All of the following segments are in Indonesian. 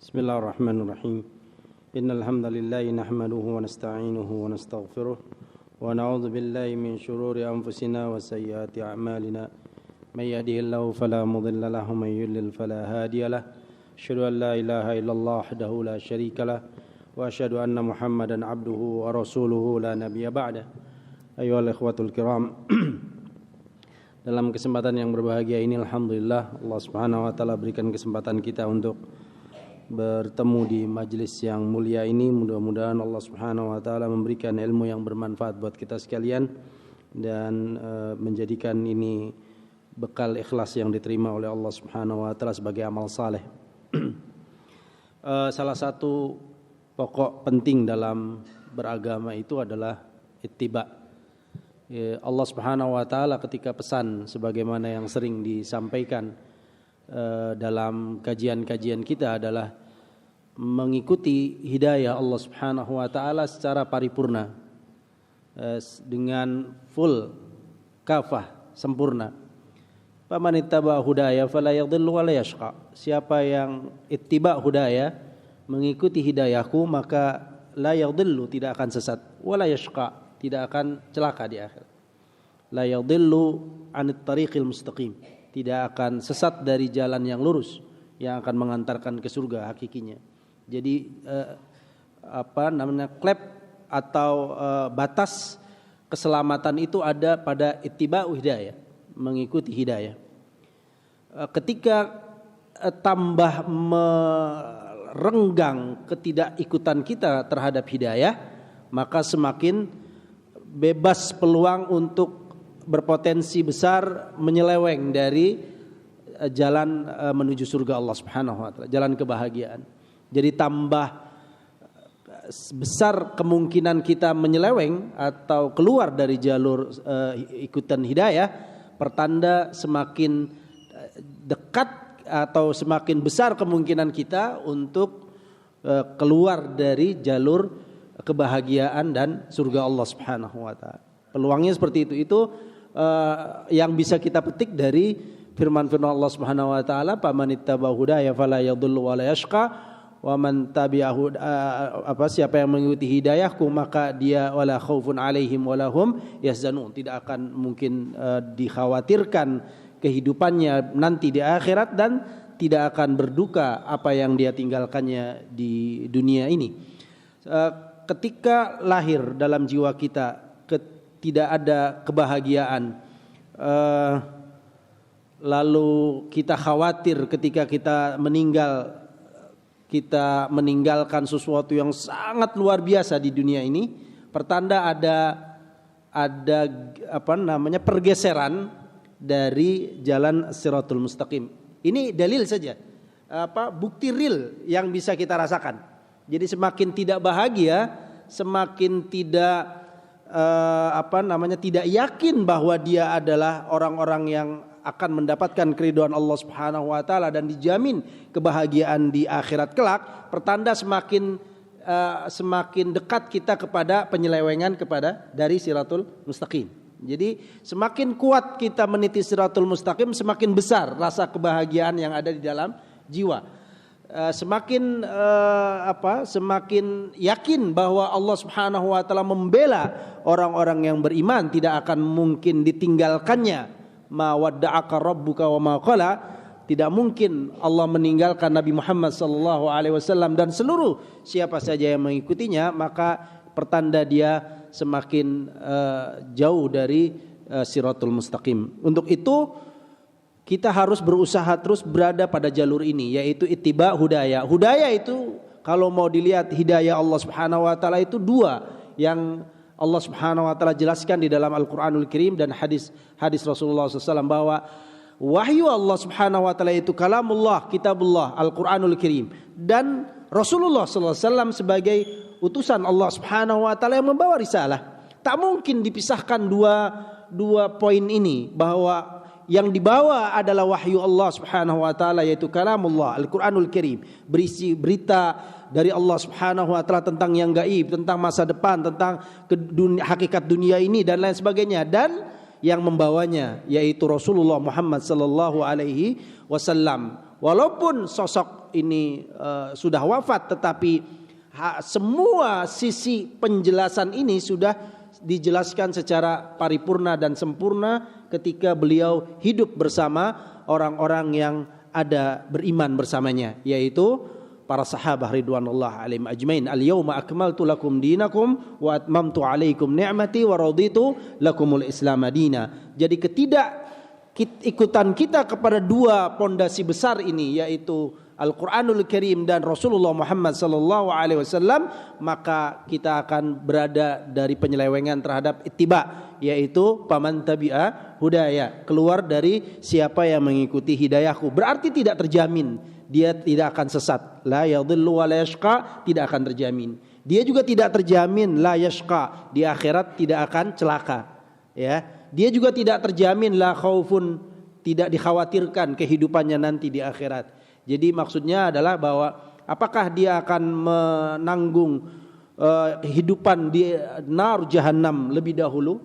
Bismillahirrahmanirrahim. Innal hamdalillah nahmaduhu wa nasta'inuhu wa nastaghfiruh wa na'udzu billahi min shururi anfusina wa sayyiati a'malina. May yahdihillahu fala mudilla lahu wa may yudlil fala hadiya lahu. Asyhadu an la ilaha illallah wahdahu la syarika lahu wa asyhadu anna Muhammadan 'abduhu wa rasuluhu la nabiyya ba'da. Ayyuhal ikhwatul kiram. Dalam kesempatan yang berbahagia ini alhamdulillah Allah Subhanahu wa taala berikan kesempatan kita untuk bertemu di majelis yang mulia ini. Mudah-mudahan Allah Subhanahu wa taala memberikan ilmu yang bermanfaat buat kita sekalian dan menjadikan ini bekal ikhlas yang diterima oleh Allah Subhanahu wa taala sebagai amal saleh. Salah satu pokok penting dalam beragama itu adalah ittiba. Allah Subhanahu wa taala ketika pesan sebagaimana yang sering disampaikan dalam kajian-kajian kita adalah mengikuti hidayah Allah Subhanahu wa taala secara paripurna, dengan full kafah sempurna. Faman ittaba hudaya fala yadhillu wa la yashqa. Siapa yang ittiba hudaya, mengikuti hidayahku, maka la yadhillu, tidak akan sesat, wa la yashqa, tidak akan celaka di akhirat. La yadhillu 'anit tariqil mustaqim, tidak akan sesat dari jalan yang lurus yang akan mengantarkan ke surga hakikinya. Jadi klep atau batas keselamatan itu ada pada ittiba'u hidayah, mengikuti hidayah. Ketika tambah merenggang ketidakikutan kita terhadap hidayah, maka semakin bebas peluang untuk berpotensi besar menyeleweng dari jalan menuju surga Allah Subhanahu wa taala, jalan kebahagiaan. Jadi tambah besar kemungkinan kita menyeleweng atau keluar dari jalur ikutan hidayah, pertanda semakin dekat atau semakin besar kemungkinan kita untuk keluar dari jalur kebahagiaan dan surga Allah Subhanahu wa taala. Peluangnya seperti itu. Itu yang bisa kita petik dari firman-firman Allah Subhanahu wa taala, "Faman ittaba hudaya fala yadhillu wa la yashqa wa man tabi'ahu," siapa yang mengikuti hidayahku maka dia wala khaufun 'alaihim wa lahum yahzanun, tidak akan mungkin dikhawatirkan kehidupannya nanti di akhirat dan tidak akan berduka apa yang dia tinggalkannya di dunia ini. Ketika lahir dalam jiwa kita tidak ada kebahagiaan, lalu kita khawatir ketika kita meninggal, kita meninggalkan sesuatu yang sangat luar biasa di dunia ini, pertanda ada pergeseran dari jalan Shiratul Mustaqim. Ini dalil saja, bukti real yang bisa kita rasakan. Jadi semakin tidak bahagia, semakin tidak tidak yakin bahwa dia adalah orang-orang yang akan mendapatkan keridhaan Allah Subhanahu wa taala dan dijamin kebahagiaan di akhirat kelak, pertanda semakin dekat kita kepada penyelewengan dari Shiratul Mustaqim. Jadi semakin kuat kita meniti Shiratul Mustaqim, semakin besar rasa kebahagiaan yang ada di dalam jiwa. Semakin yakin bahwa Allah Subhanahu wa taala membela orang-orang yang beriman, tidak akan mungkin ditinggalkannya. Ma wadda'aka rabbuka wa ma qala, tidak mungkin Allah meninggalkan Nabi Muhammad sallallahu alaihi wasallam dan seluruh siapa saja yang mengikutinya, maka pertanda dia semakin jauh dari Shiratul Mustaqim. Untuk itu kita harus berusaha terus berada pada jalur ini, yaitu ittiba hudaya. Hudaya itu kalau mau dilihat hidayah Allah Subhanahu wa taala itu dua yang Allah Subhanahu wa taala jelaskan di dalam Al-Qur'anul Karim dan hadis Rasulullah SAW, bahwa wahyu Allah Subhanahu wa taala itu kalamullah, kitabullah, Al-Qur'anul Karim, dan Rasulullah SAW sebagai utusan Allah Subhanahu wa taala yang membawa risalah. Tak mungkin dipisahkan dua poin ini, bahwa yang dibawa adalah wahyu Allah Subhanahu wa taala, yaitu kalamullah, Al-Qur'anul Karim, berisi berita dari Allah Subhanahu wa taala tentang yang gaib, tentang masa depan, tentang hakikat dunia ini dan lain sebagainya, dan yang membawanya yaitu Rasulullah Muhammad sallallahu alaihi wasallam, walaupun sosok ini sudah wafat, tetapi semua sisi penjelasan ini sudah dijelaskan secara paripurna dan sempurna ketika beliau hidup bersama orang-orang yang ada beriman bersamanya, yaitu para sahabat ridwanullah alaihim ajmain. Al-yauma akmaltu lakum dinakum wa atmamtu alaikum ni'mati wa raditu lakumul islam madina. Jadi ikutan kita kepada dua pondasi besar ini, yaitu Al-Qur'anul Karim dan Rasulullah Muhammad sallallahu alaihi wasallam, maka kita akan berada dari penyelewengan terhadap ittiba, yaitu paman tabi'a hudaya, keluar dari siapa yang mengikuti hidayahku. Berarti tidak terjamin dia tidak akan sesat. La yadhillu wa la yashqa, tidak akan terjamin. Dia juga tidak terjamin la yashqa, di akhirat tidak akan celaka. Ya, dia juga tidak terjamin la khaufun, tidak dikhawatirkan kehidupannya nanti di akhirat. Jadi maksudnya adalah bahwa apakah dia akan menanggung kehidupan di nar jahannam lebih dahulu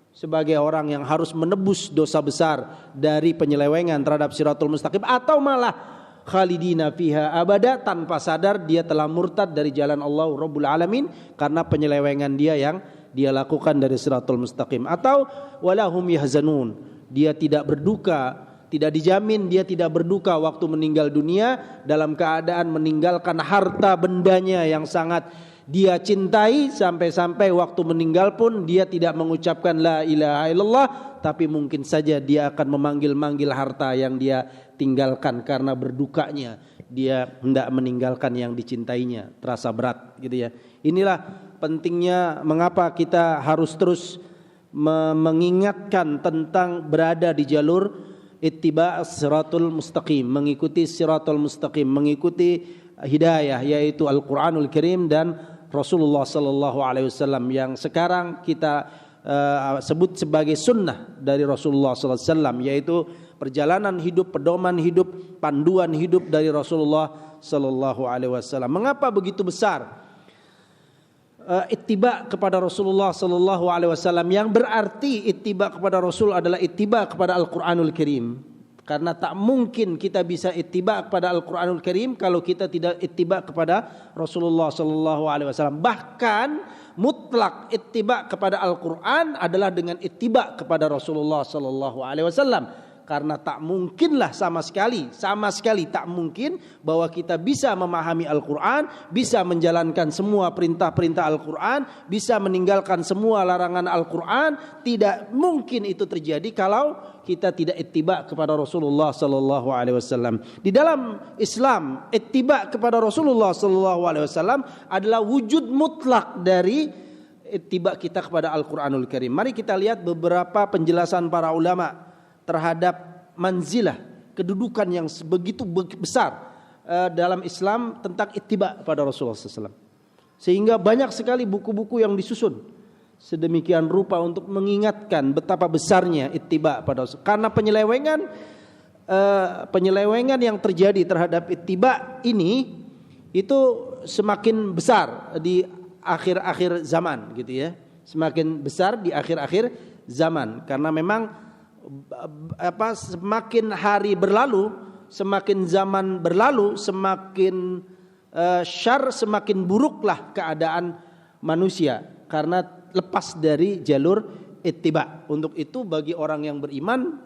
sebagai orang yang harus menebus dosa besar dari penyelewengan terhadap siratul mustaqim, atau malah khalidina fiha abada, tanpa sadar dia telah murtad dari jalan Allah Rabbul Alamin karena penyelewengan dia yang dia lakukan dari siratul mustaqim. Atau walahum yahzanun, dia tidak berduka, tidak dijamin dia tidak berduka waktu meninggal dunia dalam keadaan meninggalkan harta bendanya yang sangat dia cintai, sampai-sampai waktu meninggal pun dia tidak mengucapkan la ilaha illallah, tapi mungkin saja dia akan memanggil-manggil harta yang dia tinggalkan karena berdukanya dia hendak meninggalkan yang dicintainya, terasa berat gitu ya. Inilah pentingnya mengapa kita harus terus mengingatkan tentang berada di jalur ittiba' siratul mustaqim, mengikuti siratul mustaqim, mengikuti hidayah, yaitu Al-Qur'anul Karim dan Rasulullah sallallahu alaihi wasallam yang sekarang kita sebut sebagai sunnah dari Rasulullah sallallahu alaihi wasallam, yaitu perjalanan hidup, pedoman hidup, panduan hidup dari Rasulullah sallallahu alaihi wasallam. Mengapa begitu besar ittiba kepada Rasulullah sallallahu alaihi wasallam, yang berarti ittiba kepada Rasul adalah ittiba kepada Al-Qur'anul Karim. Karena tak mungkin kita bisa ittiba kepada Al-Qur'anul Karim kalau kita tidak ittiba kepada Rasulullah sallallahu alaihi wasallam. Bahkan mutlak ittiba kepada Al-Qur'an adalah dengan ittiba kepada Rasulullah sallallahu alaihi wasallam. Karena tak mungkinlah sama sekali tak mungkin bahwa kita bisa memahami Al-Quran, bisa menjalankan semua perintah-perintah Al-Quran, bisa meninggalkan semua larangan Al-Quran. Tidak mungkin itu terjadi kalau kita tidak ittiba kepada Rasulullah sallallahu alaihi wasallam. Di dalam Islam, ittiba kepada Rasulullah sallallahu alaihi wasallam adalah wujud mutlak dari ittiba kita kepada Al-Quranul Karim. Mari kita lihat beberapa penjelasan para ulama terhadap manzilah, kedudukan yang begitu besar dalam Islam tentang ittiba pada Rasulullah SAW. Sehingga banyak sekali buku-buku yang disusun sedemikian rupa untuk mengingatkan betapa besarnya ittiba pada Rasul. Karena penyelewengan yang terjadi terhadap ittiba ini itu semakin besar di akhir-akhir zaman gitu ya. Semakin besar di akhir-akhir zaman, karena memang semakin hari berlalu, semakin zaman berlalu, semakin syar, semakin buruklah keadaan manusia karena lepas dari jalur ittiba. Untuk itu bagi orang yang beriman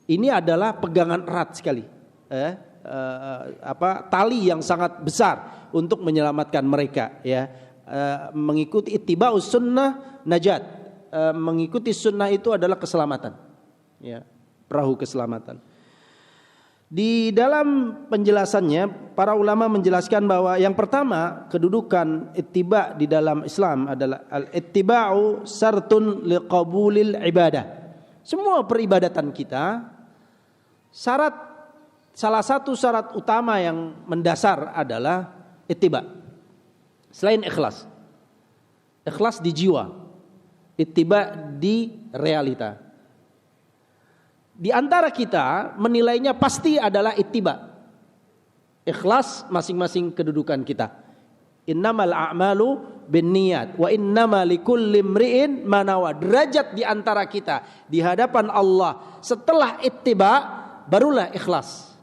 ini adalah pegangan erat sekali, tali yang sangat besar untuk menyelamatkan mereka ya. Mengikuti ittiba'us sunnah najat, mengikuti sunnah itu adalah keselamatan. Ya, perahu keselamatan. Di dalam penjelasannya para ulama menjelaskan bahwa yang pertama, kedudukan ittiba di dalam Islam adalah al-ittiba'u sartun liqabulil ibadah. Semua peribadatan kita, salah satu syarat utama yang mendasar adalah ittiba. Selain ikhlas. Ikhlas di jiwa, ittiba di realita. Di antara kita menilainya pasti adalah ittiba. Ikhlas masing-masing kedudukan kita. Innamal a'malu binniyat wa innama likulli imri'in ma nawa. Derajat di antara kita di hadapan Allah setelah ittiba barulah ikhlas.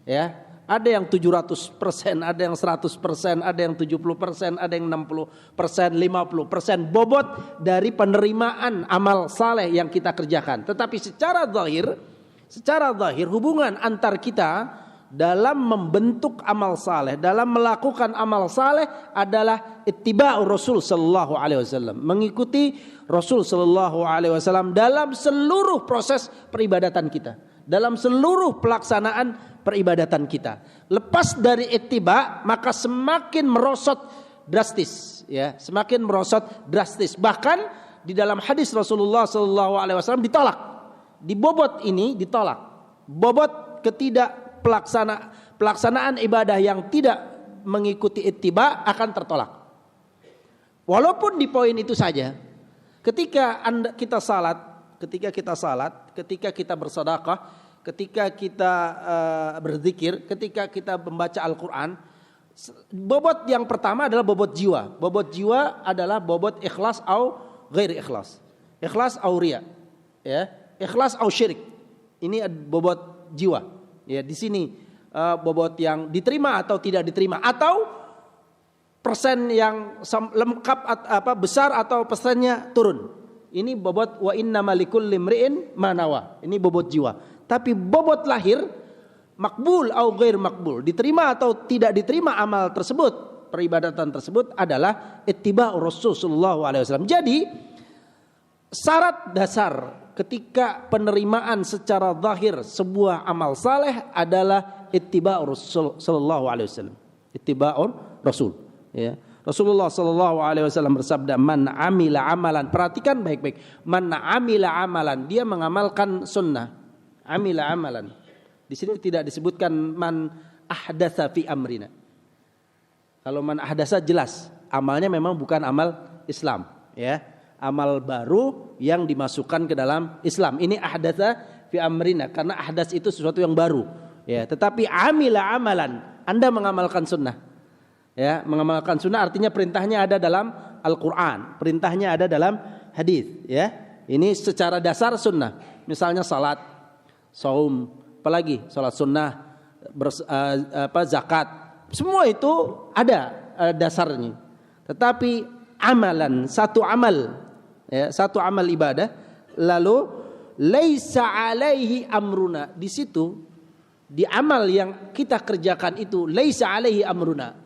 Ya, ada yang 700%, ada yang 100%, ada yang 70%, ada yang 60%, 50% bobot dari penerimaan amal saleh yang kita kerjakan. Tetapi secara zahir hubungan antar kita dalam membentuk amal saleh, dalam melakukan amal saleh adalah ittiba'ur Rasul sallallahu alaihi wasallam, mengikuti Rasul sallallahu alaihi wasallam dalam seluruh proses peribadatan kita, dalam seluruh pelaksanaan peribadatan kita. Lepas dari ittiba maka semakin merosot drastis, ya, semakin merosot drastis. Bahkan di dalam hadis Rasulullah sallallahu alaihi wasallam ditolak. Di bobot ini ditolak. Bobot pelaksanaan ibadah yang tidak mengikuti ittiba akan tertolak. Walaupun di poin itu saja, ketika kita salat, ketika kita bersedekah, ketika kita berzikir, ketika kita membaca Al-Quran, bobot yang pertama adalah bobot jiwa. Bobot jiwa adalah bobot ikhlas atau ghairi ikhlas. Ikhlas atau riya, ya, ikhlas atau syirik. Ini bobot jiwa. Ya, di sini bobot yang diterima atau tidak diterima, atau persen yang lengkap besar atau persennya turun. Ini bobot wa innamal likulli imri'in ma nawa. Ini bobot jiwa. Tapi bobot lahir makbul atau ghair makbul, diterima atau tidak diterima amal tersebut, peribadatan tersebut adalah ittiba'ur Rasul sallallahu alaihi wasallam. Jadi syarat dasar ketika penerimaan secara zahir sebuah amal saleh adalah ittiba'ur Rasul sallallahu alaihi wasallam. Ittiba'ur Rasul, ya. Rasulullah sallallahu alaihi wasallam bersabda, "Man amila amalan." Perhatikan baik-baik. "Man amila amalan." Dia mengamalkan sunnah. Amila amalan. Di sini tidak disebutkan man ahdatsa fi amrina. Kalau man ahdatsa jelas, amalnya memang bukan amal Islam, ya. Amal baru yang dimasukkan ke dalam Islam. Ini ahdatsa fi amrina, karena ahdas itu sesuatu yang baru, ya. Tetapi amila amalan, Anda mengamalkan sunnah, ya. Mengamalkan sunnah artinya perintahnya ada dalam Al-Quran, perintahnya ada dalam hadis, ya. Ini secara dasar sunnah. Misalnya salat, saum, apalagi salat sunnah, zakat, semua itu ada dasarnya. Tetapi amalan, satu amal, ya, satu amal ibadah, lalu laisa alaihi amruna, di situ di amal yang kita kerjakan itu laisa alaihi amruna,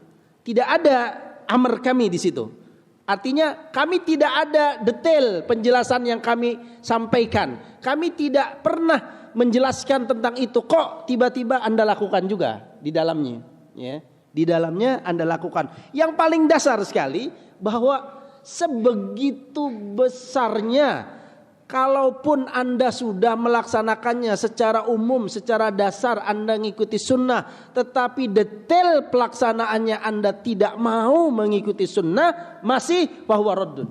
tidak ada amr kami di situ. Artinya kami tidak ada detail penjelasan yang kami sampaikan. Kami tidak pernah menjelaskan tentang itu, kok tiba-tiba Anda lakukan juga di dalamnya, ya. Di dalamnya Anda lakukan. Yang paling dasar sekali bahwa sebegitu besarnya, kalaupun Anda sudah melaksanakannya secara umum, secara dasar Anda mengikuti sunnah, tetapi detail pelaksanaannya Anda tidak mau mengikuti sunnah, masih bahwa raddun.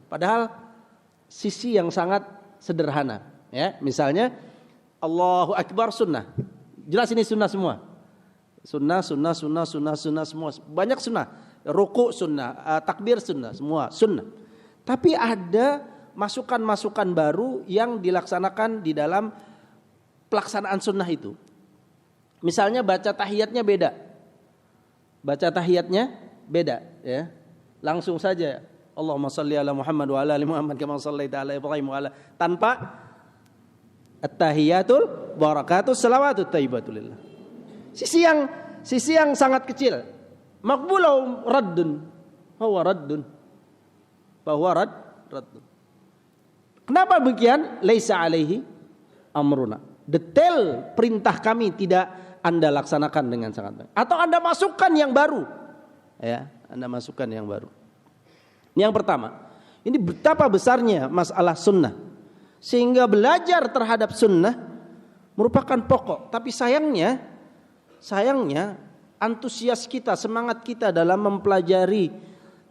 Padahal sisi yang sangat sederhana, ya. Misalnya Allahu Akbar sunnah, jelas ini sunnah semua. Sunnah semua, banyak sunnah. Ruku sunnah, takbir sunnah, semua sunnah. Tapi ada masukan-masukan baru yang dilaksanakan di dalam pelaksanaan sunnah itu. Misalnya baca tahiyatnya beda, ya. Langsung saja Allahumma shalli ala Muhammad wa ala ali Muhammad kama shallaita ala Ibrahim wa ala, tanpa at-tahiyatul barakatus salawatut thayyibatulillah. Sisi yang sangat kecil. Maqbulau raddun. Bahwa raddun. Kenapa demikian? Laisa alaihi amruna. Detail perintah kami tidak Anda laksanakan dengan sangat baik. Atau Anda masukkan yang baru. Ya, Anda masukkan yang baru. Yang pertama, ini betapa besarnya masalah sunnah, sehingga belajar terhadap sunnah merupakan pokok. Tapi sayangnya antusias kita, semangat kita dalam mempelajari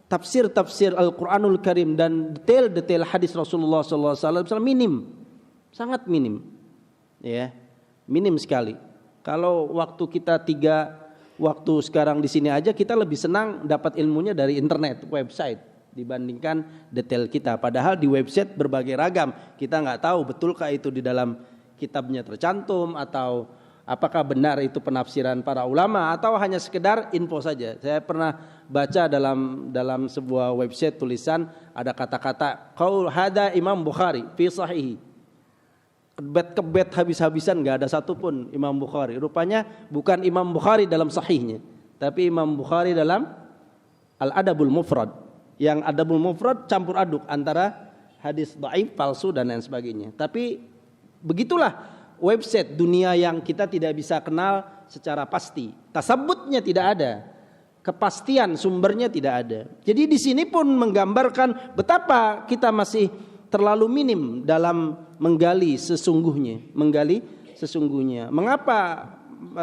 tafsir Al-Quranul Karim dan detail-detail hadis Rasulullah SAW minim, sangat minim, ya, minim sekali. Kalau waktu kita 3 waktu sekarang di sini aja, kita lebih senang dapat ilmunya dari internet, website, dibandingkan detail kita. Padahal di website berbagai ragam, kita nggak tahu betulkah itu di dalam kitabnya tercantum, atau apakah benar itu penafsiran para ulama, atau hanya sekedar info saja. Saya pernah baca dalam sebuah website tulisan ada kata-kata qaul hada Imam Bukhari fi sahihi. Kebet habis-habisan, nggak ada satupun Imam Bukhari. Rupanya bukan Imam Bukhari dalam sahihnya, tapi Imam Bukhari dalam Al-Adabul Mufrad. Yang Adabul Mufrad campur aduk antara hadis dhaif, palsu dan lain sebagainya. Tapi begitulah website dunia yang kita tidak bisa kenal secara pasti. Tasabbutnya tidak ada, kepastian sumbernya tidak ada. Jadi di sini pun menggambarkan betapa kita masih terlalu minim dalam menggali sesungguhnya. Mengapa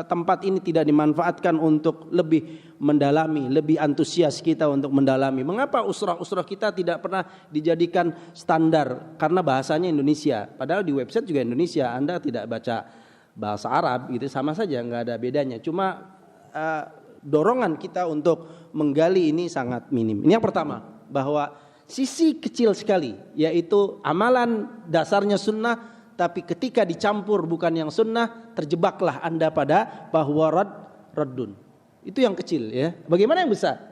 tempat ini tidak dimanfaatkan untuk lebih mendalami, lebih antusias kita untuk mendalami? Mengapa usrah-usrah kita tidak pernah dijadikan standar? Karena bahasanya Indonesia, padahal di website juga Indonesia. Anda tidak baca bahasa Arab gitu, sama saja, nggak ada bedanya. Cuma dorongan kita untuk menggali ini sangat minim. Ini yang pertama, bahwa sisi kecil sekali, yaitu amalan dasarnya sunnah, tapi ketika dicampur bukan yang sunnah, terjebaklah Anda pada bahwa raddun. Itu yang kecil ya. Bagaimana yang besar?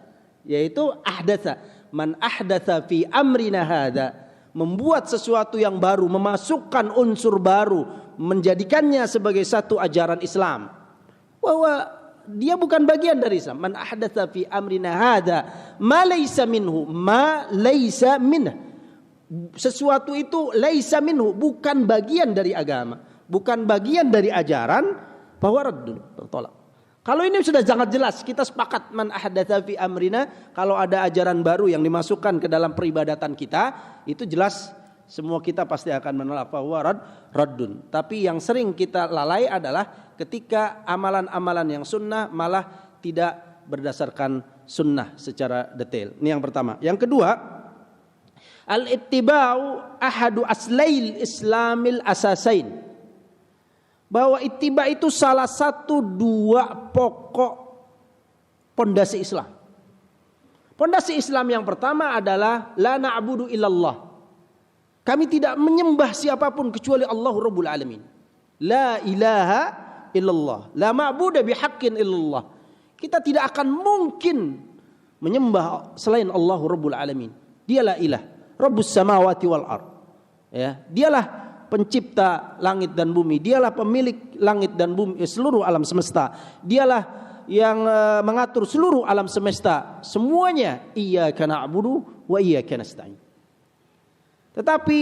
Yaitu ahdatsa. Man ahdatsa fi amrina hadza, membuat sesuatu yang baru, memasukkan unsur baru, menjadikannya sebagai satu ajaran Islam. Bahwa dia bukan bagian dari Islam. Man ahdatsa fi amrina hadza ma laysa minhu, ma laysa minhu. Sesuatu itu laisa minhu, bukan bagian dari agama, bukan bagian dari ajaran, bahwa raddun, tertolak. Kalau ini sudah sangat jelas, kita sepakat man ahdatsa fi amrina, kalau ada ajaran baru yang dimasukkan ke dalam peribadatan kita, itu jelas semua kita pasti akan menolak bahwa raddun. Tapi yang sering kita lalai adalah ketika amalan-amalan yang sunnah malah tidak berdasarkan sunnah secara detail. Ini yang pertama. Yang kedua, al-ittiba'u ahadu aslail islamil asasain. Bahwa ittiba itu salah satu dua pokok pondasi Islam. Pondasi Islam yang pertama adalah la na'budu illallah. Kami tidak menyembah siapapun kecuali Allah Rabbul Alamin. La ilaha illallah, la ma'budu bihaqqin illallah. Kita tidak akan mungkin menyembah selain Allah Rabbul Alamin. Dialah ilah, Rabbus samawati wal ard. Ya, dialah pencipta langit dan bumi, dialah pemilik langit dan bumi, seluruh alam semesta. Dialah yang mengatur seluruh alam semesta. Semuanya iyyaka na'budu wa iyyaka nasta'in. Tetapi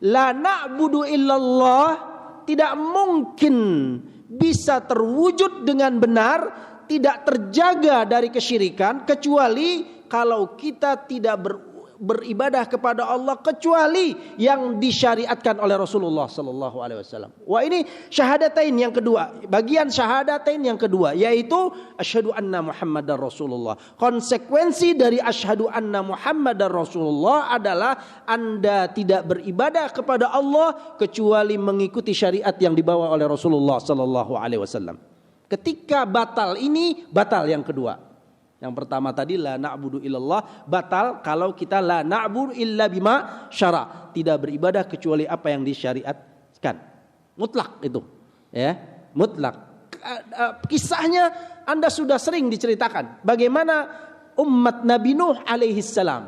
la na'budu illallah tidak mungkin bisa terwujud dengan benar, tidak terjaga dari kesyirikan, kecuali kalau kita tidak beribadah kepada Allah kecuali yang disyariatkan oleh Rasulullah sallallahu alaihi wasallam. Wah, ini syahadatain yang kedua, bagian syahadatain yang kedua, yaitu asyhadu anna Muhammadar Rasulullah. Konsekuensi dari asyhadu anna Muhammadar Rasulullah adalah Anda tidak beribadah kepada Allah kecuali mengikuti syariat yang dibawa oleh Rasulullah sallallahu alaihi wasallam. Ketika batal ini, batal yang kedua. Yang pertama tadi la na'budu illallah, batal kalau kita la na'budu illa bima syara, tidak beribadah kecuali apa yang disyariatkan. Mutlak itu, ya, mutlak. Kisahnya Anda sudah sering diceritakan bagaimana umat Nabi Nuh alaihi salam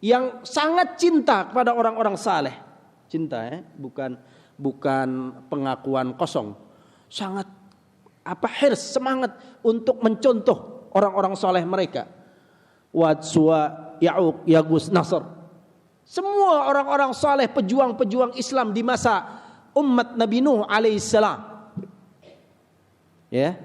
yang sangat cinta kepada orang-orang saleh. Cinta, ya, bukan pengakuan kosong. Sangat hirs, semangat untuk mencontoh orang-orang soleh mereka. Wad, Suwa, Ya'uq, Yagus, Nasr. Semua orang-orang soleh, pejuang-pejuang Islam di masa umat Nabi Nuh alaihissalam. Ya.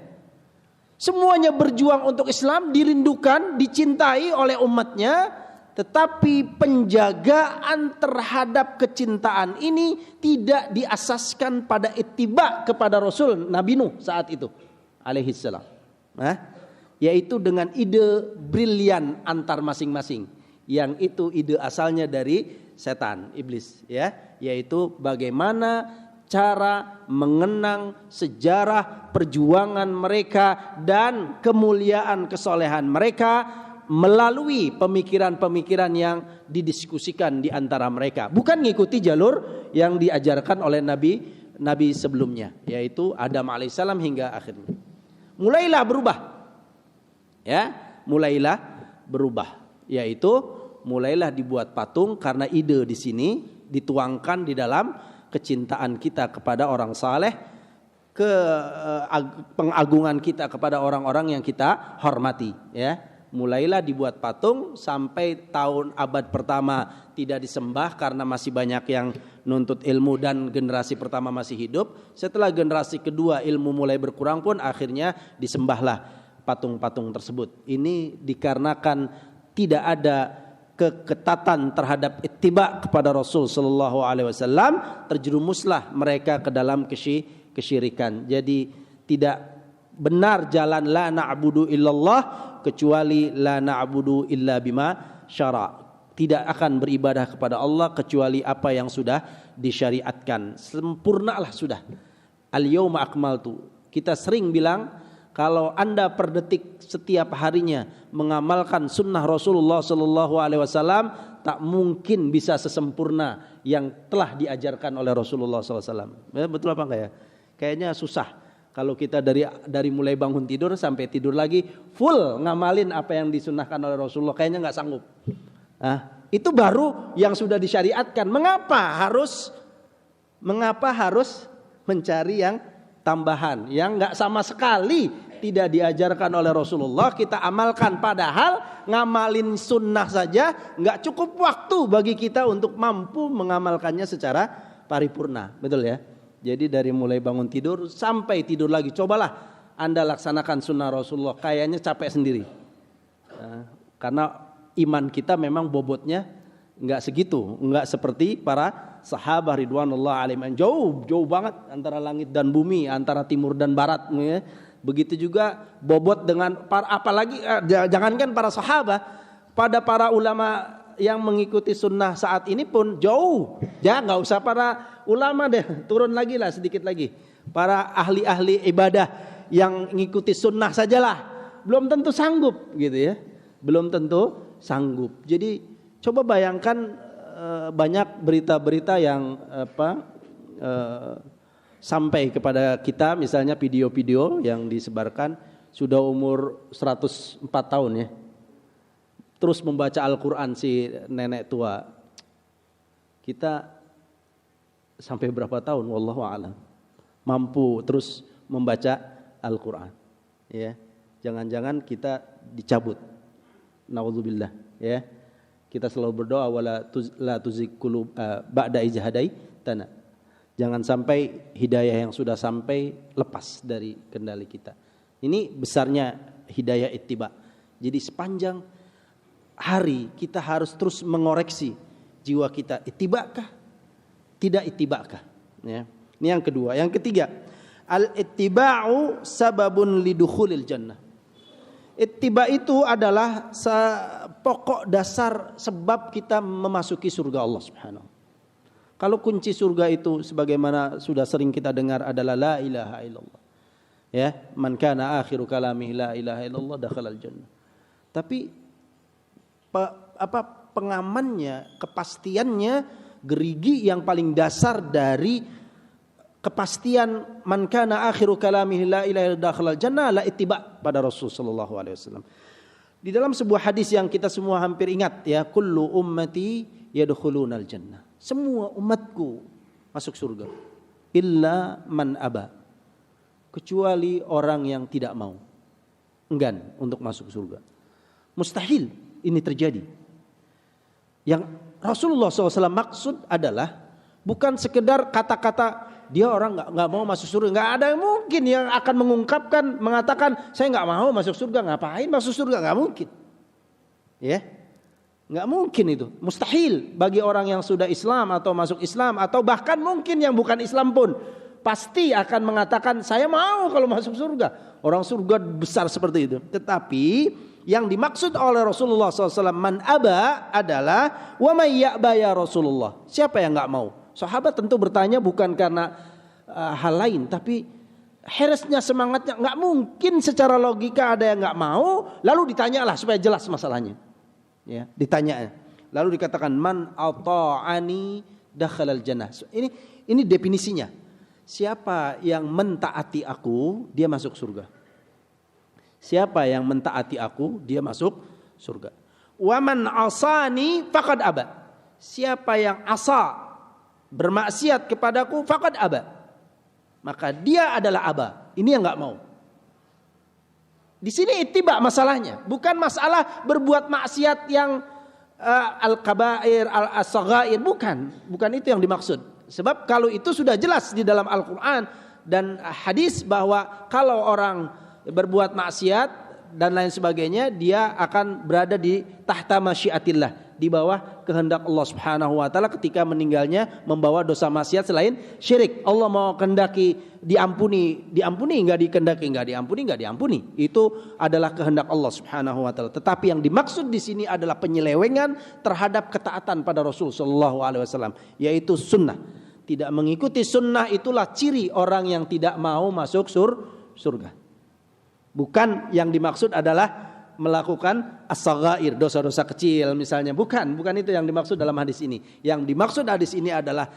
Semuanya berjuang untuk Islam, dirindukan, dicintai oleh umatnya. Tetapi penjagaan terhadap kecintaan ini tidak diasaskan pada ittiba kepada Rasul Nabi Nuh saat itu alaihissalam. Yaitu dengan ide brilian antar masing-masing, yang itu ide asalnya dari setan, iblis, ya, yaitu bagaimana cara mengenang sejarah perjuangan mereka dan kemuliaan kesolehan mereka melalui pemikiran-pemikiran yang didiskusikan di antara mereka, bukan mengikuti jalur yang diajarkan oleh Nabi nabi sebelumnya, yaitu Adam alaihissalam hingga akhirnya. Mulailah berubah. Ya, mulailah berubah, yaitu mulailah dibuat patung karena ide di sini dituangkan di dalam kecintaan kita kepada orang saleh, pengagungan kita kepada orang-orang yang kita hormati, ya. Mulailah dibuat patung sampai tahun abad pertama tidak disembah karena masih banyak yang nuntut ilmu dan generasi pertama masih hidup. Setelah generasi kedua ilmu mulai berkurang pun akhirnya disembahlah patung-patung tersebut. Ini dikarenakan tidak ada keketatan terhadap ittiba kepada Rasul sallallahu alaihi wasallam, terjerumuslah mereka ke dalam kesyirikan. Jadi tidak benar jalan la na'budu illallah kecuali la na'budu illa bima syara'. Tidak akan beribadah kepada Allah kecuali apa yang sudah disyariatkan. Sempurnalah sudah. Al-yauma akmaltu. Kita sering bilang kalau Anda per detik setiap harinya mengamalkan sunnah Rasulullah sallallahu alaihi wasallam, tak mungkin bisa sesempurna yang telah diajarkan oleh Rasulullah sallallahu alaihi wasallam. Betul apa enggak ya? Kayaknya susah. Kalau kita dari mulai bangun tidur sampai tidur lagi full ngamalin apa yang disunnahkan oleh Rasulullah, kayaknya nggak sanggup. Itu baru yang sudah disyariatkan. Mengapa harus mencari yang tambahan yang nggak sama sekali tidak diajarkan oleh Rasulullah kita amalkan, padahal ngamalin sunnah saja nggak cukup waktu bagi kita untuk mampu mengamalkannya secara paripurna, betul ya? Jadi dari mulai bangun tidur sampai tidur lagi, cobalah Anda laksanakan sunnah Rasulullah, kayaknya capek sendiri. Karena iman kita memang bobotnya nggak segitu, nggak seperti para sahabat ridwanullah alaihim, jauh banget antara langit dan bumi, antara timur dan barat. Ya. Begitu juga bobot dengan apalagi jangankan para sahabat, pada para ulama yang mengikuti sunnah saat ini pun jauh. Ya nggak usah para ulama deh, turun lagi lah sedikit lagi. Para ahli-ahli ibadah yang mengikuti sunnah sajalah belum tentu sanggup gitu ya, belum tentu sanggup. Jadi coba bayangkan banyak berita-berita yang sampai kepada kita, misalnya video-video yang disebarkan sudah umur 104 tahun ya. Terus membaca Al-Quran si nenek tua. Kita sampai berapa tahun wallahu a'lam mampu terus membaca Al-Quran ya. Jangan-jangan kita dicabut. Naudzubillah ya. Kita selalu berdoa wala tuzigh qulub ba'da idh hadaitana. Jangan sampai hidayah yang sudah sampai lepas dari kendali kita. Ini besarnya hidayah ittiba. Jadi sepanjang hari kita harus terus mengoreksi jiwa kita, ittibakah? Tidak ittibakah? Ya. Ini yang kedua. Yang ketiga, al-ittiba'u sababun lidukhulil jannah. Ittiba itu adalah pokok dasar sebab kita memasuki surga Allah Subhanahu. Kalau kunci surga itu sebagaimana sudah sering kita dengar adalah la ilaha illallah. Ya, man kana akhiru kalamihi la ilaha illallah dakhalal jannah. Tapi pengamannya, kepastiannya, gerigi yang paling dasar dari kepastian man kana akhiru kalamihi la ilaha illallah dakhalal jannah la ittiba pada Rasul sallallahu alaihi wasallam. Di dalam sebuah hadis yang kita semua hampir ingat ya, kullu ummati yadkhulunal jannah. Semua umatku masuk surga illa man aba, kecuali orang yang tidak mau, enggan untuk masuk surga. Mustahil ini terjadi. Yang Rasulullah SAW maksud adalah bukan sekedar kata-kata dia orang nggak mau masuk surga. Nggak ada yang mungkin yang akan mengatakan saya nggak mau masuk surga. Ngapain masuk surga? Nggak mungkin. Ya, nggak mungkin itu. Mustahil bagi orang yang sudah Islam atau masuk Islam atau bahkan mungkin yang bukan Islam pun pasti akan mengatakan saya mau kalau masuk surga. Orang surga besar seperti itu. Tetapi yang dimaksud oleh Rasulullah SAW man aba adalah wa may ya'ba ya Rasulullah. Siapa yang nggak mau? Sahabat tentu bertanya bukan karena hal lain, tapi heresnya, semangatnya. Nggak mungkin secara logika ada yang nggak mau, lalu ditanyalah supaya jelas masalahnya. Ya, ditanya. Lalu dikatakan man ata'ani dakhalal jannah. Ini definisinya. siapa yang mentaati aku, dia masuk surga. Siapa yang mentaati aku, dia masuk surga. Wa man asani faqad aba. Siapa yang asa, bermaksiat kepadaku, faqad aba. Maka dia adalah aba. Ini yang enggak mau. Di sini ittiba masalahnya, bukan masalah berbuat maksiat yang al-kabair, al-saghair, bukan itu yang dimaksud. Sebab kalau itu sudah jelas di dalam Al-Qur'an dan hadis bahwa kalau orang berbuat maksiat dan lain sebagainya, dia akan berada di tahta masyiatillah, di bawah kehendak Allah Subhanahu wa taala ketika meninggalnya membawa dosa maksiat selain syirik. Allah mau kehendaki diampuni enggak diampuni. Itu adalah kehendak Allah Subhanahu wa taala. Tetapi yang dimaksud di sini adalah penyelewengan terhadap ketaatan pada Rasul sallallahu alaihi wasallam, yaitu sunnah. Tidak mengikuti sunnah itulah ciri orang yang tidak mau masuk surga. Bukan yang dimaksud adalah melakukan as-saghair, dosa-dosa kecil misalnya. Bukan itu yang dimaksud dalam hadis ini. Yang dimaksud hadis ini adalah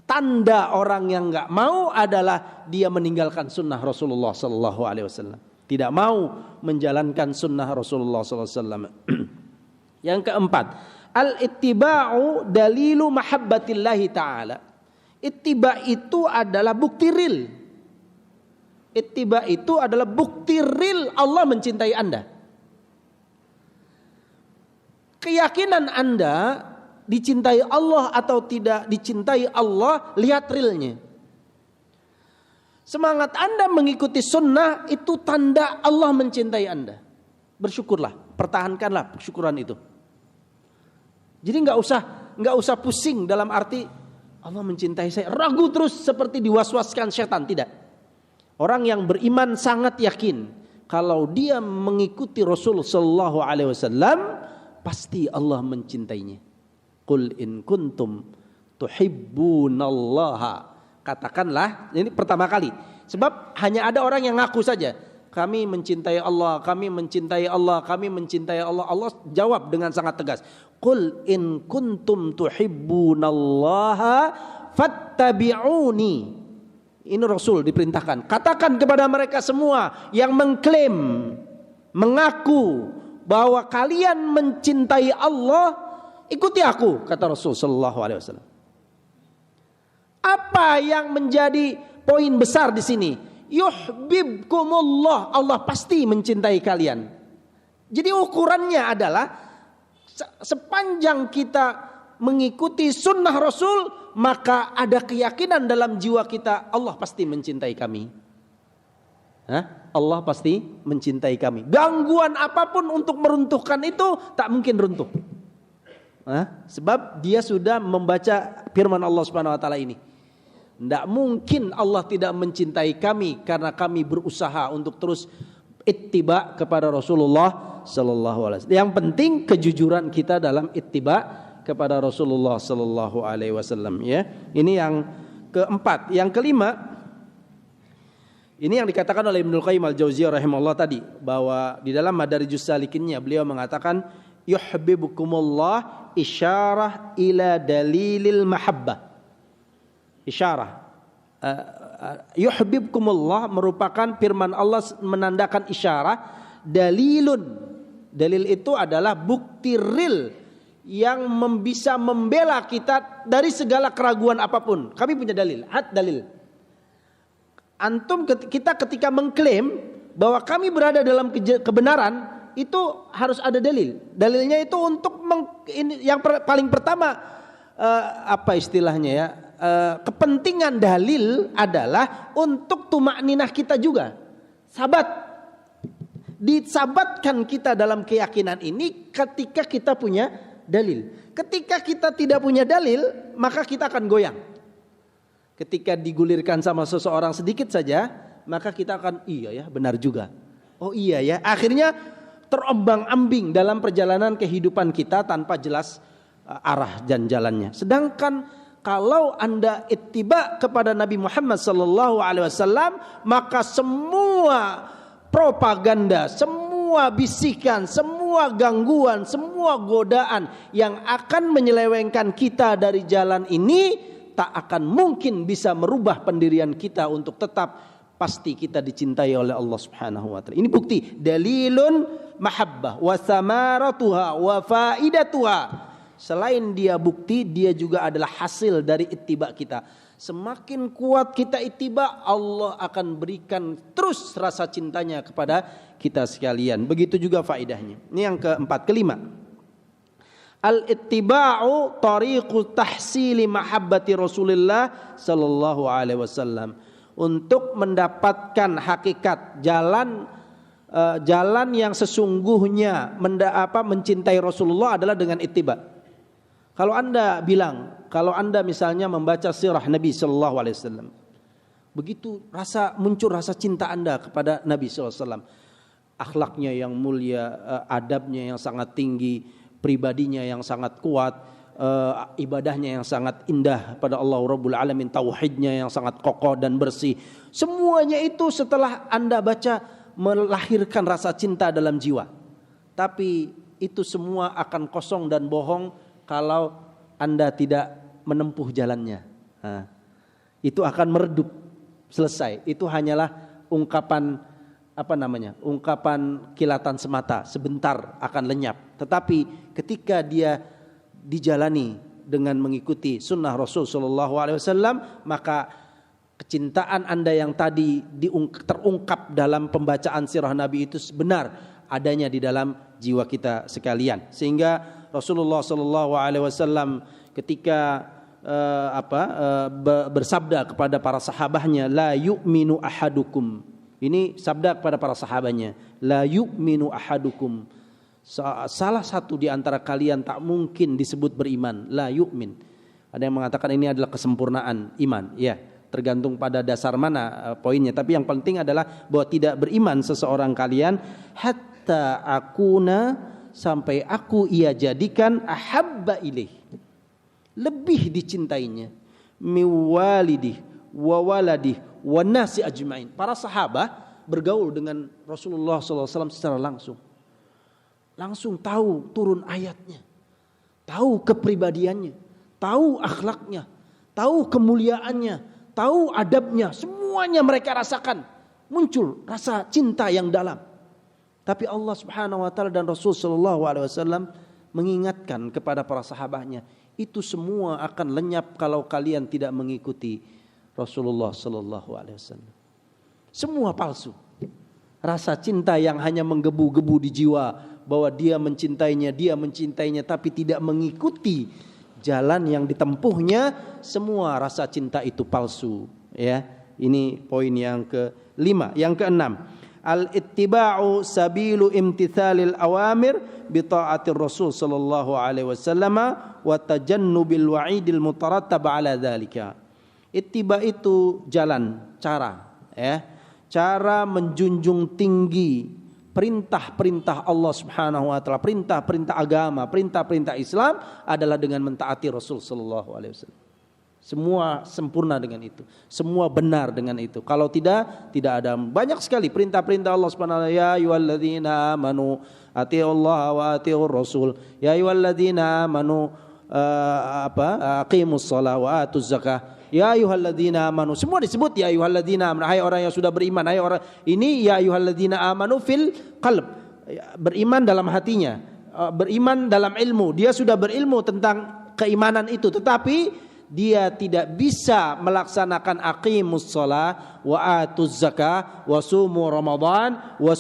tanda orang yang enggak mau adalah dia meninggalkan sunnah Rasulullah sallallahu alaihi wasallam. Tidak mau menjalankan sunnah Rasulullah sallallahu alaihi wasallam. Yang keempat, al-ittiba'u dalilu mahabbatillahi ta'ala. Ittiba itu adalah bukti real. Ittiba itu adalah bukti real Allah mencintai Anda. Keyakinan Anda dicintai Allah atau tidak dicintai Allah, lihat realnya. Semangat Anda mengikuti sunnah itu tanda Allah mencintai Anda. Bersyukurlah, pertahankanlah syukuran itu. Jadi nggak usah pusing dalam arti Allah mencintai saya, ragu terus seperti diwaswaskan setan, tidak. Orang yang beriman sangat yakin kalau dia mengikuti Rasul sallallahu alaihi wasallam, pasti Allah mencintainya. Qul in kuntum tuhibbunallaha. Katakanlah, ini pertama kali. Sebab hanya ada orang yang ngaku saja, kami mencintai Allah, kami mencintai Allah, kami mencintai Allah. Allah jawab dengan sangat tegas, Qul in kuntum tuhibbunallaha fattabi'uni. Ini Rasul diperintahkan, katakan kepada mereka semua yang mengklaim, mengaku bahwa kalian mencintai Allah, ikuti aku, kata Rasul sallallahu alaihi wasallam. Apa yang menjadi poin besar di sini? Yuhibbukumullah, Allah pasti mencintai kalian. Jadi ukurannya adalah sepanjang kita mengikuti sunnah Rasul, maka ada keyakinan dalam jiwa kita Allah pasti mencintai kami. Allah pasti mencintai kami. Gangguan apapun untuk meruntuhkan itu tak mungkin runtuh. Sebab dia sudah membaca firman Allah Subhanahu wa taala ini. Tidak mungkin Allah tidak mencintai kami karena kami berusaha untuk terus ittiba kepada Rasulullah sallallahu alaihi wasallam. Yang penting kejujuran kita dalam ittiba kepada Rasulullah sallallahu alaihi wasallam, ya. Ini yang keempat. Yang kelima, ini yang dikatakan oleh Ibnu Qayyim al-Jauziyah rahimahullah tadi, bahwa di dalam Madarijus Salikinnya beliau mengatakan yuhibbukumullah isyarah ila dalilil mahabbah. Isyarah yuhibbukumullah merupakan firman Allah menandakan isyarah, dalilun. Dalil itu adalah bukti real yang bisa membela kita dari segala keraguan apapun. Kami punya dalil, dalil. Kita ketika mengklaim bahwa kami berada dalam kebenaran, itu harus ada dalil. Dalilnya itu untuk yang paling pertama, apa istilahnya ya? Kepentingan dalil adalah untuk tumakninah kita juga. Disabatkan kita dalam keyakinan ini ketika kita punya dalil. Ketika kita tidak punya dalil, maka kita akan goyang. Ketika digulirkan sama seseorang sedikit saja, maka kita akan iya ya, benar juga. Oh iya ya, akhirnya terombang-ambing dalam perjalanan kehidupan kita tanpa jelas arah dan jalannya. Sedangkan kalau Anda ittiba kepada Nabi Muhammad sallallahu alaihi wasallam, maka semua propaganda, semua bisikan, semua gangguan, semua godaan yang akan menyelewengkan kita dari jalan ini tak akan mungkin bisa merubah pendirian kita untuk tetap pasti kita dicintai oleh Allah Subhanahu wa taala. Ini bukti, dalilun mahabbah wa samaratuha wa faidatuha. Selain dia bukti, dia juga adalah hasil dari ittiba kita. Semakin kuat kita ittiba, Allah akan berikan terus rasa cintanya kepada kita sekalian. Begitu juga faidahnya. Ini yang keempat. Kelima, al-ittiba'u tariqu tahsili mahabbati Rasulullah sallallahu alaihi wasallam. Untuk mendapatkan hakikat jalan yang sesungguhnya mencintai Rasulullah adalah dengan ittiba. Kalau Anda misalnya membaca sirah Nabi sallallahu alaihi wasallam, begitu muncul rasa cinta Anda kepada Nabi sallallahu alaihi wasallam. Akhlaknya yang mulia, adabnya yang sangat tinggi, pribadinya yang sangat kuat, ibadahnya yang sangat indah pada Allah Rabbul Alamin, tauhidnya yang sangat kokoh dan bersih. Semuanya itu setelah Anda baca melahirkan rasa cinta dalam jiwa. Tapi itu semua akan kosong dan bohong kalau Anda tidak menempuh jalannya. Itu akan meredup, selesai. Itu hanyalah ungkapan kilatan semata, sebentar akan lenyap. Tetapi ketika dia dijalani dengan mengikuti sunnah Rasul sallallahu alaihi wasallam, maka kecintaan Anda yang tadi terungkap dalam pembacaan sirah Nabi itu benar adanya di dalam jiwa kita sekalian. Sehingga Rasulullah sallallahu alaihi wasallam ketika bersabda kepada para sahabatnya, la yu'minu ahadukum. Ini sabda kepada para sahabatnya, la yu'minu ahadukum. Salah satu di antara kalian tak mungkin disebut beriman, la yu'min. Ada yang mengatakan ini adalah kesempurnaan iman. Ya, tergantung pada dasar mana poinnya. Tapi yang penting adalah bahwa tidak beriman seseorang kalian hatta akuna, sampai aku ia jadikan ahabba ilaih, lebih dicintainya, miwalidih wa waladih wa nasi ajmain. Para sahabat bergaul dengan Rasulullah SAW secara langsung tahu turun ayatnya, tahu kepribadiannya, tahu akhlaknya, tahu kemuliaannya, tahu adabnya, semuanya mereka rasakan. Muncul rasa cinta yang dalam. Tapi Allah Subhanahu wa taala dan Rasul sallallahu alaihi wasallam mengingatkan kepada para sahabatnya, itu semua akan lenyap kalau kalian tidak mengikuti Rasulullah sallallahu alaihi wasallam. Semua palsu. Rasa cinta yang hanya menggebu-gebu di jiwa bahwa dia mencintainya tapi tidak mengikuti jalan yang ditempuhnya, semua rasa cinta itu palsu, ya. Ini poin yang kelima. Yang keenam, al-ittiba'u sabilu imtithalil awamir bi ta'atir Rasul sallallahu alaihi wasallam wa tajannubil wa'idil mutarattab ala dzalika. Ittiba itu jalan, cara, ya. Cara menjunjung tinggi perintah-perintah Allah Subhanahu wa taala, perintah-perintah agama, perintah-perintah Islam adalah dengan mentaati Rasul sallallahu alaihi wasallam. Semua sempurna dengan itu, semua benar dengan itu. Kalau tidak ada. Banyak sekali perintah-perintah Allah Subhanahu wa taala, ya ayyuhalladzina amanu atiiullaha wa atiiur rasul, ya ayyuhalladzina amanu aqimus shalah wa atuz zakah. Ya ayyuhalladzina amanu, semua disebut ya ayyuhalladzina amanu, hai orang yang sudah beriman, hai orang ini ya ayyuhalladzina amanu fil qalb, beriman dalam hatinya, beriman dalam ilmu, dia sudah berilmu tentang keimanan itu, tetapi dia tidak bisa melaksanakan aqimus shalah wa atuz zakah wa sumu ramadan wa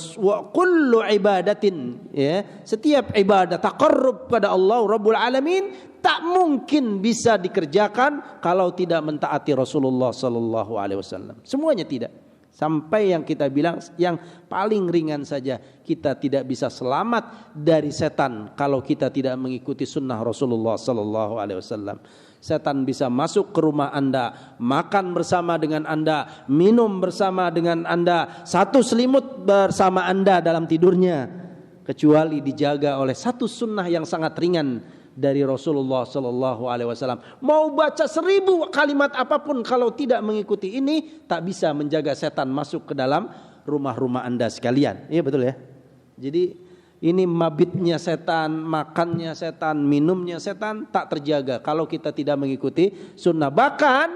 kullu ibadatin, ya, setiap ibadah taqarrub pada Allah Rabbul Alamin tak mungkin bisa dikerjakan kalau tidak mentaati Rasulullah sallallahu alaihi wasallam. Semuanya tidak. Sampai yang kita bilang yang paling ringan saja, kita tidak bisa selamat dari setan kalau kita tidak mengikuti sunnah Rasulullah sallallahu alaihi wasallam. Setan bisa masuk ke rumah Anda, makan bersama dengan Anda, minum bersama dengan Anda, satu selimut bersama Anda dalam tidurnya, kecuali dijaga oleh satu sunnah yang sangat ringan dari Rasulullah sallallahu alaihi wasallam. Mau baca 1000 kalimat apapun, kalau tidak mengikuti ini tak bisa menjaga setan masuk ke dalam rumah-rumah Anda sekalian. Iya betul ya. Jadi ini mabitnya setan, makannya setan, minumnya setan, tak terjaga kalau kita tidak mengikuti sunnah. Bahkan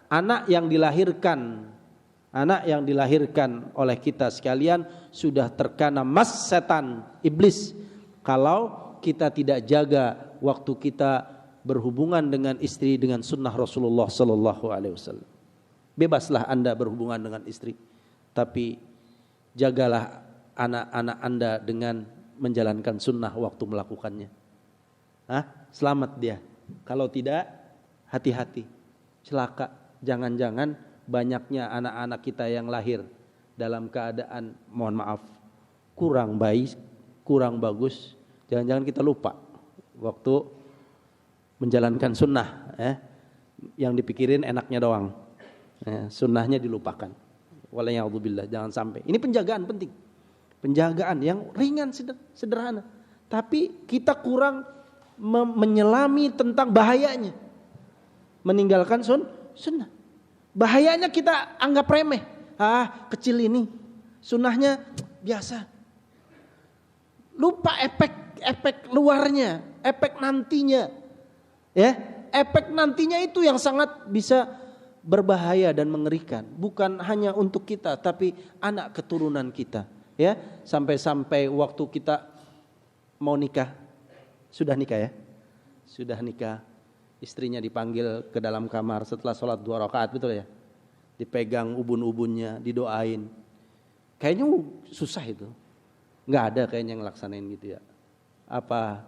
anak yang dilahirkan oleh kita sekalian sudah terkena mas setan, iblis, kalau kita tidak jaga waktu kita berhubungan dengan istri dengan sunnah Rasulullah sallallahu alaihi wasallam. Bebaslah Anda berhubungan dengan istri, tapi jagalah anak-anak Anda dengan menjalankan sunnah waktu melakukannya. Selamat dia. Kalau tidak, hati-hati, celaka. Jangan-jangan banyaknya anak-anak kita yang lahir dalam keadaan, mohon maaf, kurang baik, kurang bagus. Jangan-jangan kita lupa waktu menjalankan sunnah, yang dipikirin enaknya doang, sunnahnya dilupakan. Wallahualam, jangan sampai. Ini penjagaan penting, penjagaan yang ringan sederhana, tapi kita kurang menyelami tentang bahayanya meninggalkan sunnah. Bahayanya kita anggap remeh, kecil ini, sunnahnya biasa. Lupa efek luarnya, efek nantinya, efek nantinya itu yang sangat bisa berbahaya dan mengerikan, bukan hanya untuk kita tapi anak keturunan kita, sampai-sampai waktu kita mau nikah, sudah nikah, istrinya dipanggil ke dalam kamar setelah sholat 2 rakaat, betul ya, dipegang ubun-ubunnya, didoain. Kayaknya susah itu, nggak ada kayaknya yang ngelaksanain gitu ya. Apa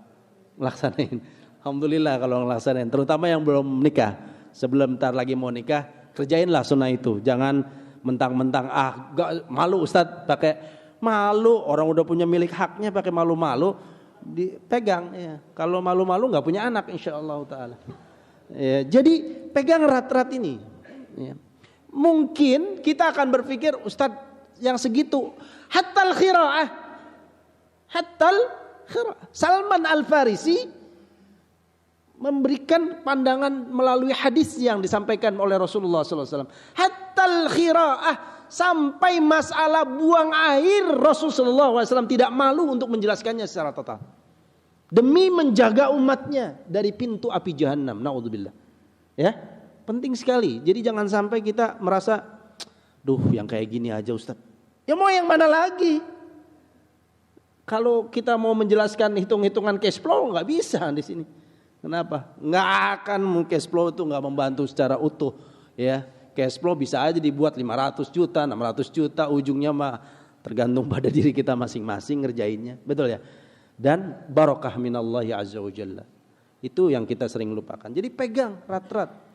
ngelaksanain? Alhamdulillah kalau ngelaksanain, terutama yang belum nikah. Sebelum ntar lagi mau nikah, kerjainlah sunnah itu. Jangan mentang-mentang gak malu Ustadz, pakai malu, orang udah punya milik haknya pakai malu-malu dipegang, ya. Kalau malu-malu nggak punya anak insyaallah taala. Ya, jadi pegang erat-erat ini. Ya. Mungkin kita akan berpikir, Ustadz yang segitu, hatal khira'ah. Salman Al-Farisi memberikan pandangan melalui hadis yang disampaikan oleh Rasulullah SAW. Hatal khira'ah, sampai masalah buang air, Rasulullah SAW tidak malu untuk menjelaskannya secara total. Demi menjaga umatnya dari pintu api Jahannam. Naudzubillah. Ya, penting sekali. Jadi jangan sampai kita merasa, yang kayak gini aja Ustaz. Ya mau yang mana lagi? Kalau kita mau menjelaskan hitung-hitungan cash flow nggak bisa di sini. Kenapa? Nggak akan cash flow itu nggak membantu secara utuh, ya. Cash flow bisa aja dibuat 500 juta, 600 juta, ujungnya mah tergantung pada diri kita masing-masing ngerjainnya, betul ya. Dan barokah minallahi azza wa jalla. Itu yang kita sering lupakan. Jadi pegang erat-erat.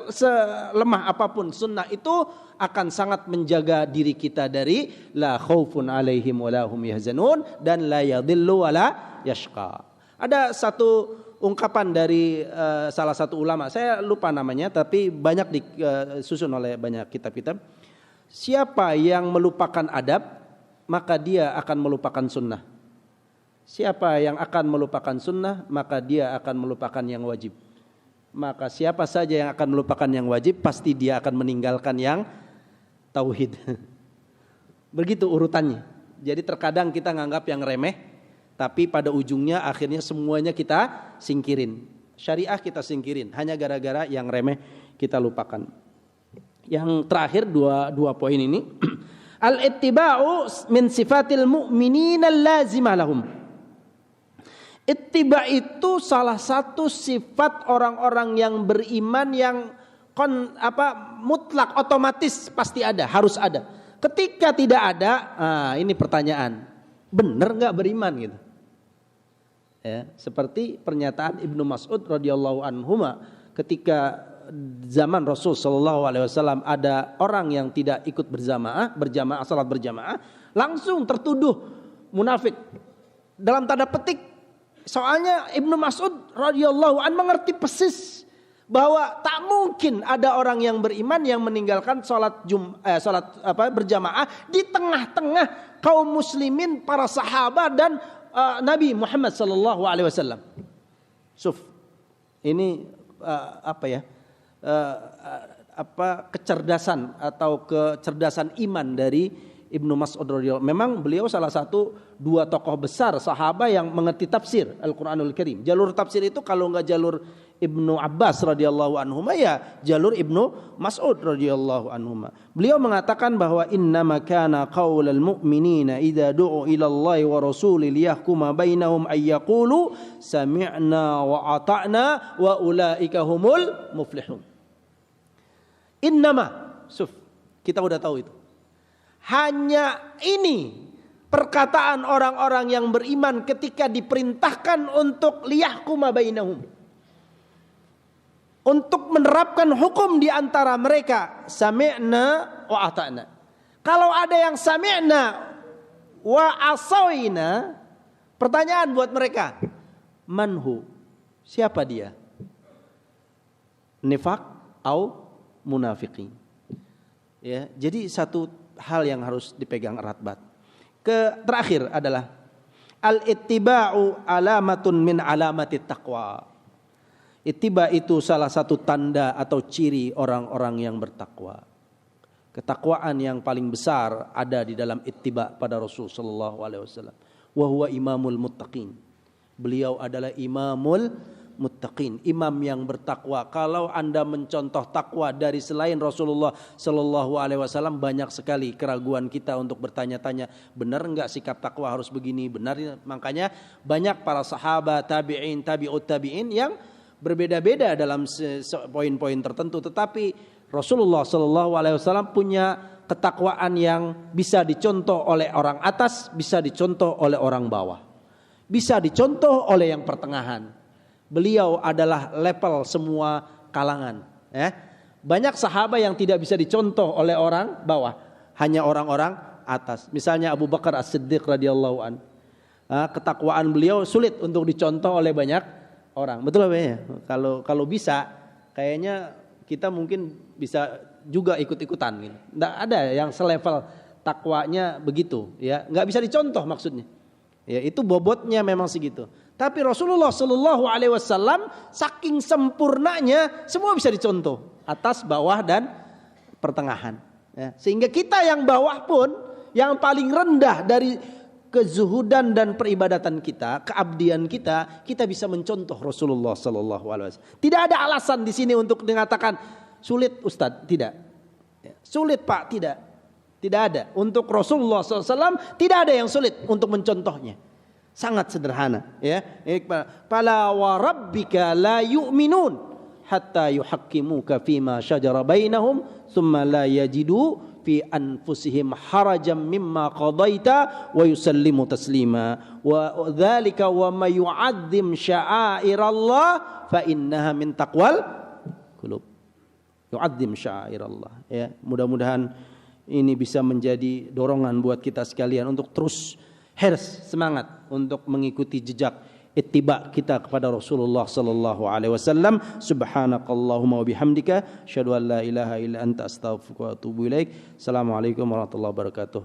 Selemah apapun sunnah itu akan sangat menjaga diri kita dari la khaufun alaihim walahum yahzanun dan la yadhillu wala yashqa. Ada satu ungkapan dari salah satu ulama, saya lupa namanya tapi banyak disusun oleh banyak kitab-kitab. Siapa yang melupakan adab, maka dia akan melupakan sunnah. Siapa yang akan melupakan sunnah, maka dia akan melupakan yang wajib. Maka siapa saja yang akan melupakan yang wajib, pasti dia akan meninggalkan yang tauhid. Begitu urutannya. Jadi terkadang kita nganggap yang remeh, tapi pada ujungnya akhirnya semuanya kita singkirin. Syariah kita singkirin, hanya gara-gara yang remeh kita lupakan. Yang terakhir dua poin ini. Al-ittiba'u min sifatil mu'minina lazimah lahum. Ittiba itu salah satu sifat orang-orang yang beriman yang mutlak, otomatis pasti ada, harus ada. Ketika tidak ada, ini pertanyaan, benar nggak beriman gitu? Ya, seperti pernyataan Ibnu Mas'ud radhiyallahu anhu, ketika zaman Rasul sallallahu alaihi wasallam ada orang yang tidak ikut berjamaah salat berjamaah, langsung tertuduh munafik. Dalam tanda petik. Soalnya Ibnu Mas'ud radhiyallahu anhu mengerti persis bahwa tak mungkin ada orang yang beriman yang meninggalkan salat berjamaah di tengah-tengah kaum muslimin, para sahabat dan Nabi Muhammad sallallahu alaihi wasallam. Ini kecerdasan atau kecerdasan iman dari Ibnu Mas'ud radhiyallahu, memang beliau salah satu dua tokoh besar sahabat yang mengerti tafsir Al-Qur'anul Karim. Jalur tafsir itu kalau enggak jalur Ibnu Abbas radhiyallahu anhuma ya jalur Ibnu Mas'ud radhiyallahu anhuma. Beliau mengatakan bahwa innama kana qaulal mu'minina idza du'u ila Allahi wa rasuli liyahkuma bainahum ay yaqulu sami'na wa ata'na wa ulaika humul muflihun. Innama, kita udah tahu itu. Hanya ini perkataan orang-orang yang beriman ketika diperintahkan untuk liyahkuma bainahum, untuk menerapkan hukum di antara mereka. Sami'na wa ata'na. Kalau ada yang sami'na wa asawina, pertanyaan buat mereka, manhu, siapa dia? Nifaq au munafiqin. Ya, jadi satu hal yang harus dipegang erat banget. Terakhir adalah al-ittiba'u alamatun min alamatit taqwa. Ittiba itu salah satu tanda atau ciri orang-orang yang bertakwa. Ketakwaan yang paling besar ada di dalam ittiba pada Rasul sallallahu alaihi wasallam. Wa huwa imamul muttaqin. Beliau adalah imamul muttaqin, imam yang bertakwa. Kalau Anda mencontoh takwa dari selain Rasulullah sallallahu alaihi wasallam, banyak sekali keraguan kita untuk bertanya-tanya, benar enggak sikap takwa harus begini? Benar. Makanya banyak para sahabat, tabi'in, tabi'ut tabi'in yang berbeda-beda dalam poin-poin tertentu, tetapi Rasulullah sallallahu alaihi wasallam punya ketakwaan yang bisa dicontoh oleh orang atas, bisa dicontoh oleh orang bawah, bisa dicontoh oleh yang pertengahan. Beliau adalah level semua kalangan. Banyak sahabat yang tidak bisa dicontoh oleh orang bawah, hanya orang-orang atas. Misalnya Abu Bakar As-Siddiq radhiyallahu an. Ketakwaan beliau sulit untuk dicontoh oleh banyak orang. Betul apa ya? Kalau bisa, kayaknya kita mungkin bisa juga ikut-ikutan. Gitu. Nggak ada yang selevel takwanya begitu. Ya, nggak bisa dicontoh maksudnya. Ya, itu bobotnya memang segitu. Tapi Rasulullah Shallallahu Alaihi Wasallam saking sempurnanya semua bisa dicontoh, atas, bawah dan pertengahan. Ya, sehingga kita yang bawah pun, yang paling rendah dari kezuhudan dan peribadatan kita, keabdian kita, kita bisa mencontoh Rasulullah Shallallahu Alaihi Wasallam. Tidak ada alasan di sini untuk mengatakan sulit Ustadz, tidak. Sulit Pak, tidak. Tidak ada. Untuk Rasulullah SAW tidak ada yang sulit untuk mencontohnya. Sangat sederhana. Ya. Fala wa rabbika la yu'minun hatta yuhaqqimuka fima syajara bainahum thumma la yajidu fi anfusihim harajan mimma qadaita wa yusallimu taslima. Wa dzalika wa may yu'azzim sya'airallah fa innaha min taqwal qulub. Yu'azzim sya'airallah. Ya, mudah-mudahan ini bisa menjadi dorongan buat kita sekalian untuk terus semangat untuk mengikuti jejak ittiba kita kepada Rasulullah sallallahu alaihi wasallam. Subhanakallahumma wa bihamdika asyhadu an la ilaha illa anta astaghfiruka wa atubu ilaik. Assalamualaikum warahmatullahi wabarakatuh.